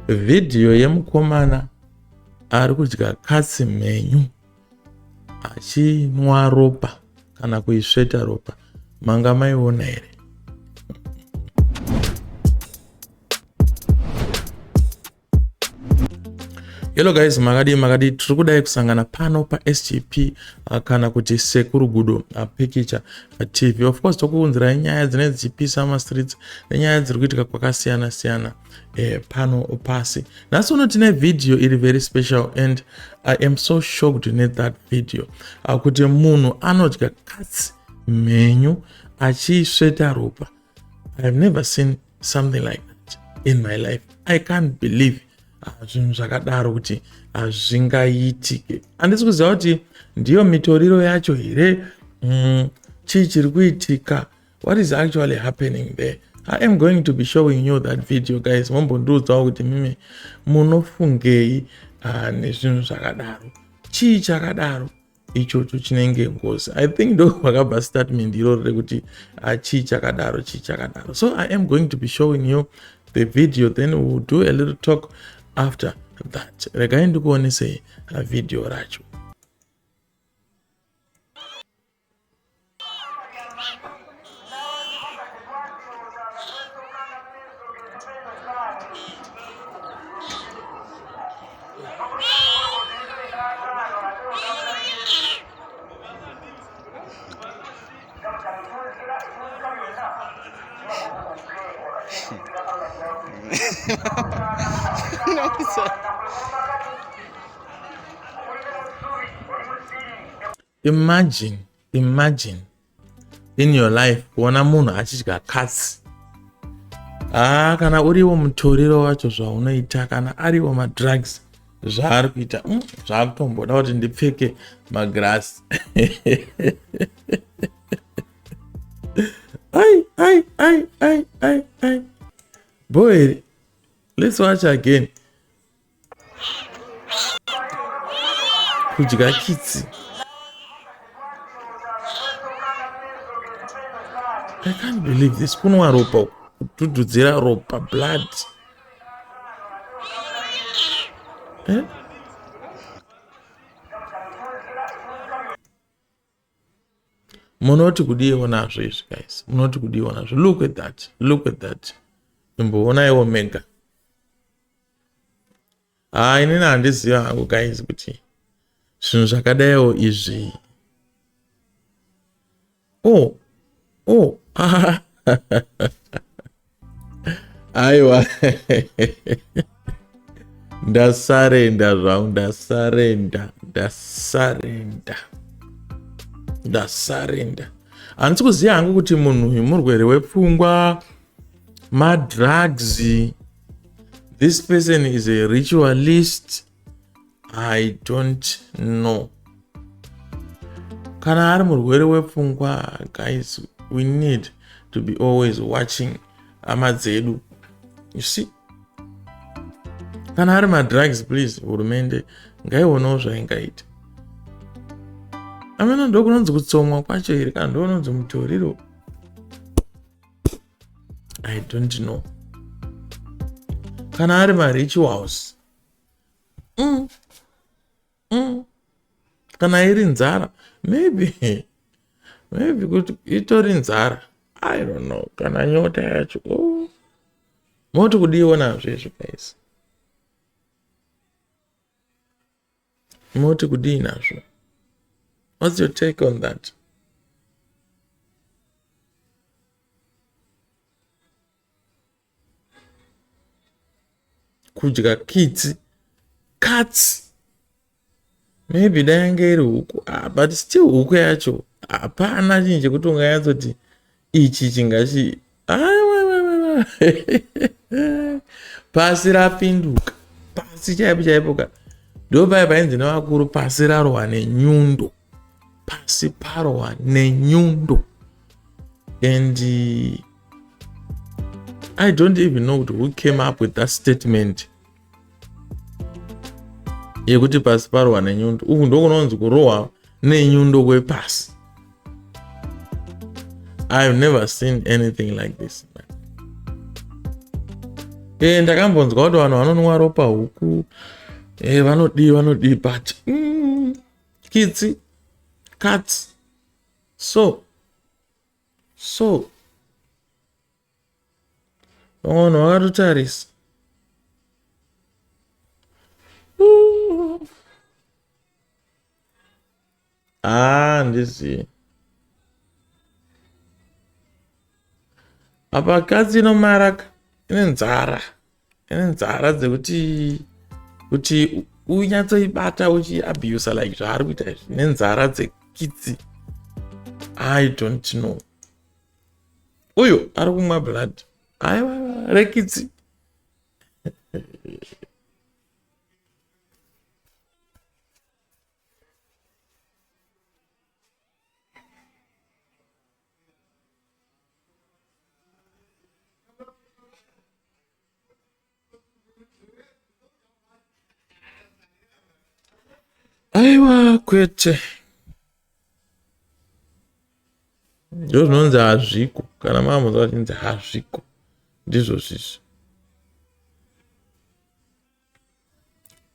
Video yemukomana ari kudya katsi mhenyu achinwa ropa kana kuisveta ropa. Manga maiona here? Hello guys, makadi tiri kudai kusangana pano pa SGP kana kuti Sekurugudo picture TV. Of course tokuunzira nyaya dzine dzichipisa mastreets nenyaya dziri kuitika kwakasiyana siyana pano pasi. Nhasi uno tine video iri very special and I am so shocked in that video. Kuti munhu anodya katsi mhenyu achisveta ropa. I have never seen something like that in my life. I can't believe zvinhu zvakadaro kuti zvingaitike. Handisi kuziva kuti ndiyo mitoriro yacho here, chii chiri kuitika, what is actually happening there. I am going to be showing you that video guys. Mombondiudzawo kuti mimi munofungei nezvinhu zvakadaro. Chii chakadaro ichocho chinenge ngozi. I think ndo wakabva statement iroro rekuti chii chakadaro. So I am going to be showing you the video, then we will do a little talk after that. Regai ndikuonese video racho. No, sir. Imagine in your life kuona munhu achidya katsi. Kana uriwo mutoriro wacho zvaunoita, kana ariwo madrugs zvaari kuita, zvakutomboda kuti ndipfeke magirasi. Ai. Boy, let's watch again. Kudya Kitsi. I can't believe this. Kunwa ropa, kudhudzira ropa, blood. Munoti kudiona izvi guys. Munoti kudiona izvi. Look at that. Imboona iwo mega. Inini handiziva hangu guys kuti zvinhu zvakadaiwo izvi. Aiwa. Ndasarenda zvangu, ndasarenda. Handisi kuziva hangu kuti munhu uyu murwere wepfungwa, madrugs. This person is a ritualist. I don't know. Kana ari murwere wepfungwa, guys, we need to be always watching hama dzedu. You see? Kana ari madrugs, please, hurumende ngaionawo zvaingaita. Ameno ndokunonzi kutsomwa kwacho here, kana ndokunonzi mutoriro. I don't know. Kana ari marituals. Kana iri nzara. Maybe kuti itori nzara. I don't know. Kana nyota yacho. Moti kudiona zvezvo guys. Moti kudinazvo. What's your take on that? Kudya Kitsi, katsi. Maybe dainge iri huku, but still huku yacho hapana chinhu chekuti ungayatsoti ichi chingachi. Pasi rapinduka, pasi chaipo. Ndopai painzi nevakuru, pasi rarohwa nenyundo. Pasi parohwa nenyundo. And I don't even know who came up with that statement. Yekuti pasi parohwa nenyundo. Uku ndokunonzi kurohwa nenyundo kwepasi. I've never seen anything like this. Ndakambonzwa kuti vanhu vanonwa ropa huku vanodii but Kitsi, Katsi, so vanhu vakatotarisa ndizivi apa Katsi inomaraka ine nzara dzekuti unyatsoibata uchiabuse like zvaari kuita izvi nenzara dzekitsi. I don't know. Uyu ari kumwa blood. Aiwa rekitsi. Aiwa kwete. Ndizvo zvinonzi hazviko. Kana mamunzwa vachinzi hazviko. Ndizvo zvizvi.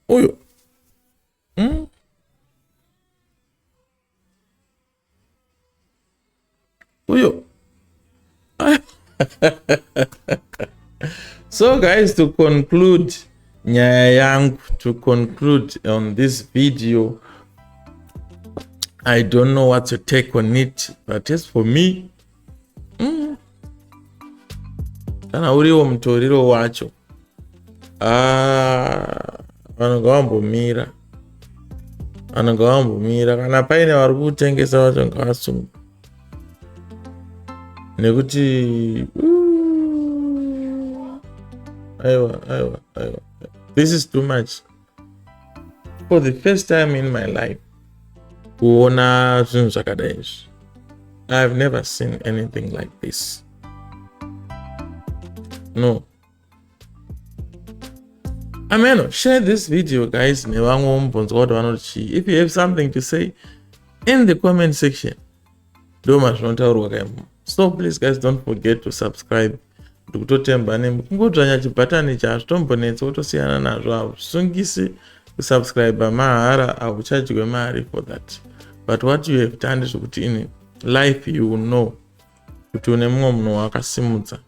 Uyo. Uyo. So guys, to conclude nyaya yangu, to conclude on this video, I don't know what's your take on it, but as for me, kana uriwo mutoriro wacho, vanonga vambomira kana paine vari kutengesa vacho ngavasunga, nekuti aiwa, this is too much. For the first time in my life, kuona zvinhu zvakadai izvi. I've never seen anything like this. No. Share this video, guys. If you have something to say in the comment section, so please, guys, don't forget to subscribe. Kungodzvanya chibhatani chazvitombonetsa kutosiyana nazvo hazvisungisi kusubscribe mahara, hauchadyiwe mari for that. But what you have done is kuti in life you will know kuti une mumwe munhu wakasimudza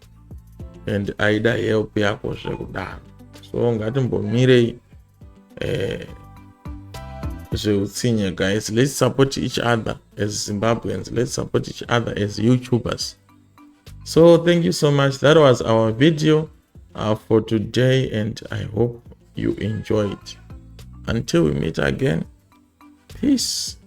and aida help yako zvekudaro. So ngatimbomirei zveutsinye, guys. Let's support each other as Zimbabweans. Let's support each other as YouTubers. So thank you so much. That was our video for today, and I hope you enjoyed. Until we meet again, peace.